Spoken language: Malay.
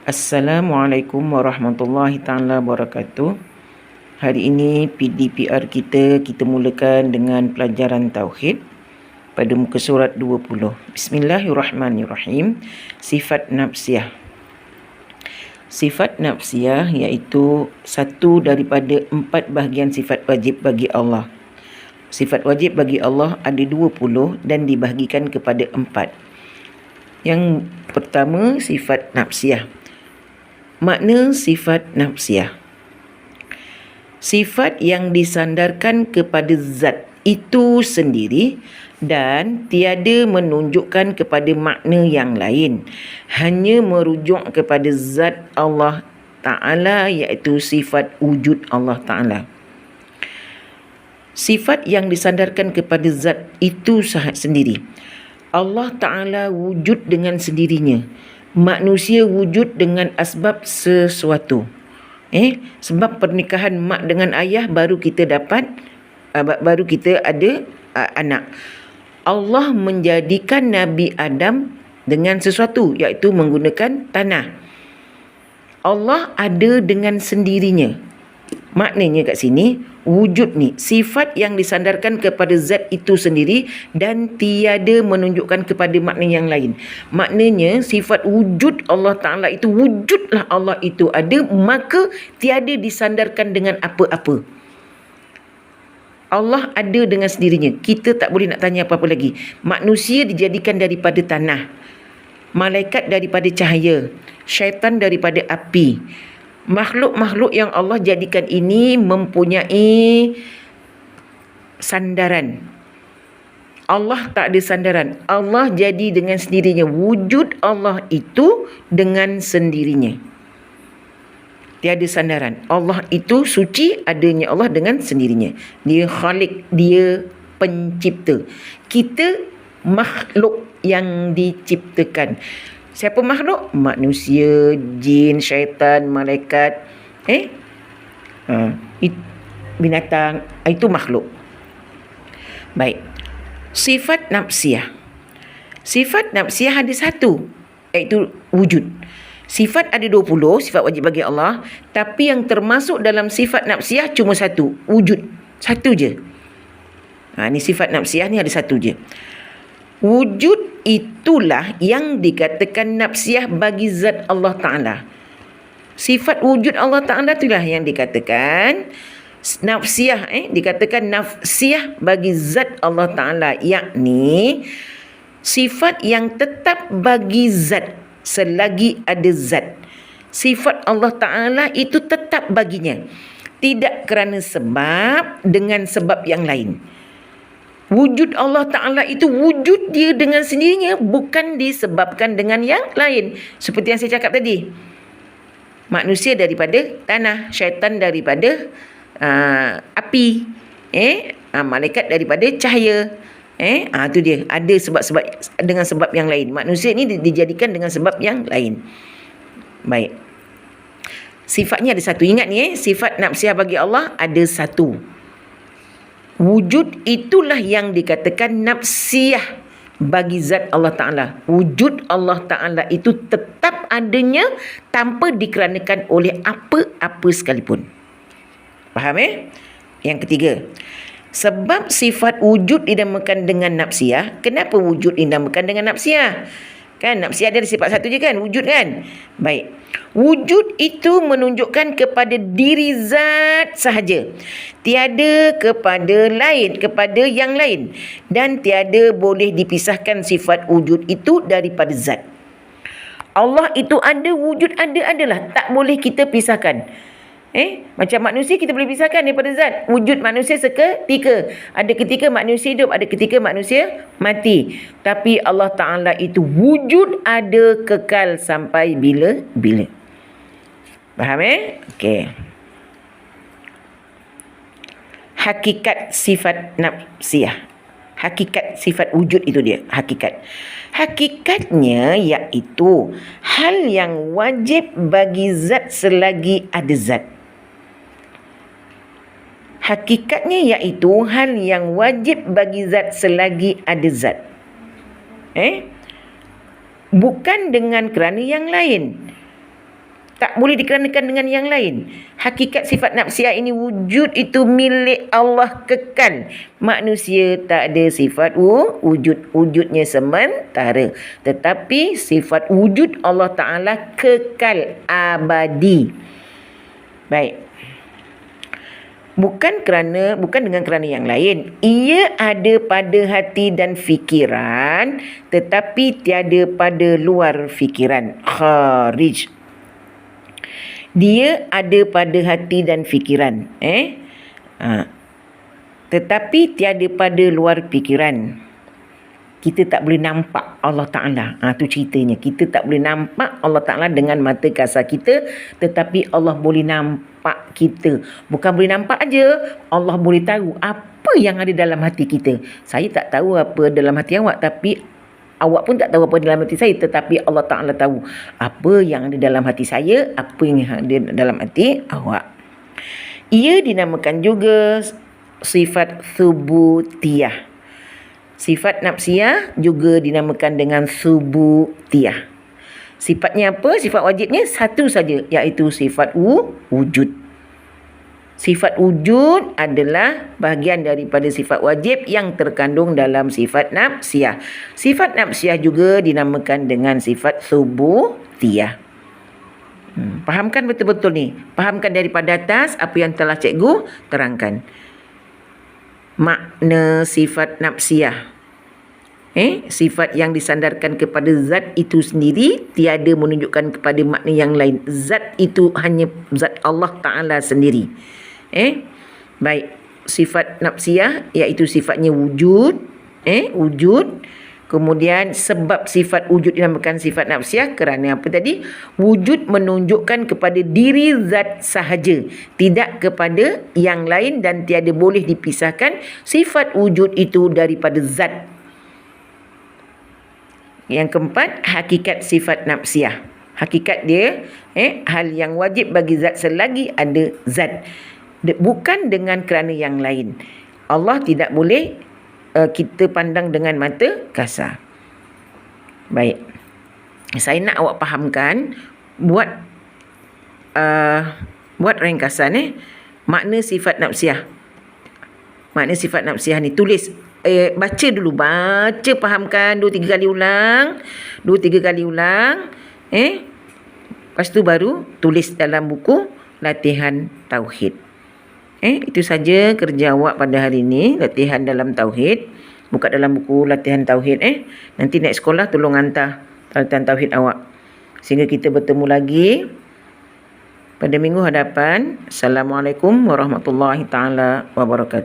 Assalamualaikum warahmatullahi taala wabarakatuh. Hari ini PDPR kita mulakan dengan pelajaran tauhid pada muka surat 20. Bismillahirrahmanirrahim. Sifat nafsiyah. Sifat nafsiyah iaitu satu daripada 4 bahagian sifat wajib bagi Allah. Sifat wajib bagi Allah ada 20 dan dibahagikan kepada 4. Yang pertama, sifat nafsiyah. Makna sifat nafsiyah: sifat yang disandarkan kepada zat itu sendiri dan tiada menunjukkan kepada makna yang lain, hanya merujuk kepada zat Allah Ta'ala, iaitu sifat wujud Allah Ta'ala. Sifat yang disandarkan kepada zat itu sendiri. Allah Ta'ala wujud dengan sendirinya. Manusia wujud dengan asbab sesuatu. Sebab pernikahan mak dengan ayah baru kita ada anak. Allah menjadikan Nabi Adam dengan sesuatu, iaitu menggunakan tanah. Allah ada dengan sendirinya. Maknanya kat sini, wujud ni sifat yang disandarkan kepada zat itu sendiri dan tiada menunjukkan kepada makna yang lain. Maknanya sifat wujud Allah Ta'ala itu, wujudlah Allah itu ada, maka tiada disandarkan dengan apa-apa. Allah ada dengan sendirinya. Kita tak boleh nak tanya apa-apa lagi. Manusia dijadikan daripada tanah, malaikat daripada cahaya, syaitan daripada api. Makhluk-makhluk yang Allah jadikan ini mempunyai sandaran. Allah tak ada sandaran. Allah jadi dengan sendirinya. Wujud Allah itu dengan sendirinya. Tiada sandaran. Allah itu suci, adanya Allah dengan sendirinya. Dia khalik, dia pencipta. Kita makhluk yang diciptakan. Siapa makhluk? Manusia, jin, syaitan, malaikat, binatang, itu makhluk. Baik. Sifat nafsiyah. Sifat nafsiyah ada satu, iaitu wujud. Sifat ada 20, sifat wajib bagi Allah, tapi yang termasuk dalam sifat nafsiyah cuma satu, wujud. Satu je. Ni sifat nafsiyah ni ada satu je. Wujud itulah yang dikatakan nafsiyah bagi zat Allah Ta'ala. Sifat wujud Allah Ta'ala itulah yang dikatakan nafsiyah. Dikatakan nafsiyah bagi zat Allah Ta'ala, yakni sifat yang tetap bagi zat selagi ada zat. Sifat Allah Ta'ala itu tetap baginya, tidak kerana sebab dengan sebab yang lain. Wujud Allah Ta'ala itu wujud dia dengan sendirinya, bukan disebabkan dengan yang lain. Seperti yang saya cakap tadi, manusia daripada tanah, syaitan daripada api, malaikat daripada cahaya. Itu dia, ada sebab-sebab dengan sebab yang lain. Manusia ni dijadikan dengan sebab yang lain. Baik. Sifatnya ada satu. Ingat ni, sifat nafsiyah bagi Allah ada satu. Wujud itulah yang dikatakan nafsiyah bagi zat Allah Ta'ala. Wujud Allah Ta'ala itu tetap adanya tanpa dikeranakan oleh apa-apa sekalipun. Faham Yang ketiga, sebab sifat wujud dinamakan dengan nafsiyah. Kenapa wujud dinamakan dengan nafsiyah? Kan nafsiyah ada sifat satu je kan, wujud kan. Baik. Wujud itu menunjukkan kepada diri zat sahaja, tiada kepada yang lain, dan tiada boleh dipisahkan sifat wujud itu daripada zat. Allah itu ada, wujud adalah, tak boleh kita pisahkan. Macam manusia kita boleh pisahkan daripada zat. Wujud manusia seketika. Ada ketika manusia hidup, ada ketika manusia mati. Tapi Allah Ta'ala itu wujud ada kekal sampai bila-bila. Faham Okey. Hakikat sifat nafsiyah. Hakikat sifat wujud itu dia. Hakikatnya iaitu hal yang wajib bagi zat selagi ada zat. Hakikatnya iaitu hal yang wajib bagi zat selagi ada zat. Bukan dengan kerana yang lain. Tak boleh dikeranakan dengan yang lain. Hakikat sifat nafsiyah ini, wujud itu milik Allah kekal. Manusia tak ada sifat wujud. Wujudnya sementara. Tetapi sifat wujud Allah Ta'ala kekal abadi. Baik. Bukan dengan kerana yang lain. Ia ada pada hati dan fikiran, tetapi tiada pada luar fikiran. Kharij. Dia ada pada hati dan fikiran. Tetapi tiada pada luar fikiran. Kita tak boleh nampak Allah Ta'ala. Tu ceritanya. Kita tak boleh nampak Allah Ta'ala dengan mata kasar kita, tetapi Allah boleh nampak kita. Bukan boleh nampak aja, Allah boleh tahu apa yang ada dalam hati kita. Saya tak tahu apa dalam hati awak, tapi awak pun tak tahu apa dalam hati saya, tetapi Allah Ta'ala tahu apa yang ada dalam hati saya, apa yang ada dalam hati awak. Ia dinamakan juga sifat thubutiyah. Sifat nafsiyah juga dinamakan dengan thubutiyah. Sifatnya apa? Sifat wajibnya satu saja, iaitu sifat wujud. Sifat wujud adalah bahagian daripada sifat wajib yang terkandung dalam sifat nafsiyah. Sifat nafsiyah juga dinamakan dengan sifat thubutiyah. Fahamkan betul-betul ni. Fahamkan daripada atas apa yang telah cikgu terangkan. Makna sifat nafsiyah. Sifat yang disandarkan kepada zat itu sendiri, tiada menunjukkan kepada makna yang lain. Zat itu hanya zat Allah Ta'ala sendiri. Baik. Sifat nafsiyah iaitu sifatnya wujud. Wujud. Kemudian sebab sifat wujud dinamakan sifat nafsiyah kerana apa tadi? Wujud menunjukkan kepada diri zat sahaja, tidak kepada yang lain, dan tiada boleh dipisahkan sifat wujud itu daripada zat. Yang keempat, hakikat sifat nafsiyah. Hakikat dia, hal yang wajib bagi zat selagi ada zat. Bukan dengan kerana yang lain. Allah tidak boleh kita pandang dengan mata kasar. Baik. Saya nak awak fahamkan, buat ringkasan makna sifat nafsiyah. Makna sifat nafsiyah ni tulis, baca dulu, fahamkan 2-3 kali ulang. 2-3 kali ulang. Lepas tu baru tulis dalam buku latihan tauhid. Itu saja kerja awak pada hari ini, latihan dalam tauhid. Buka dalam buku latihan tauhid. Nanti naik sekolah tolong hantar latihan tauhid awak. Sehingga kita bertemu lagi pada minggu hadapan. Assalamualaikum warahmatullahi taala wabarakatuh.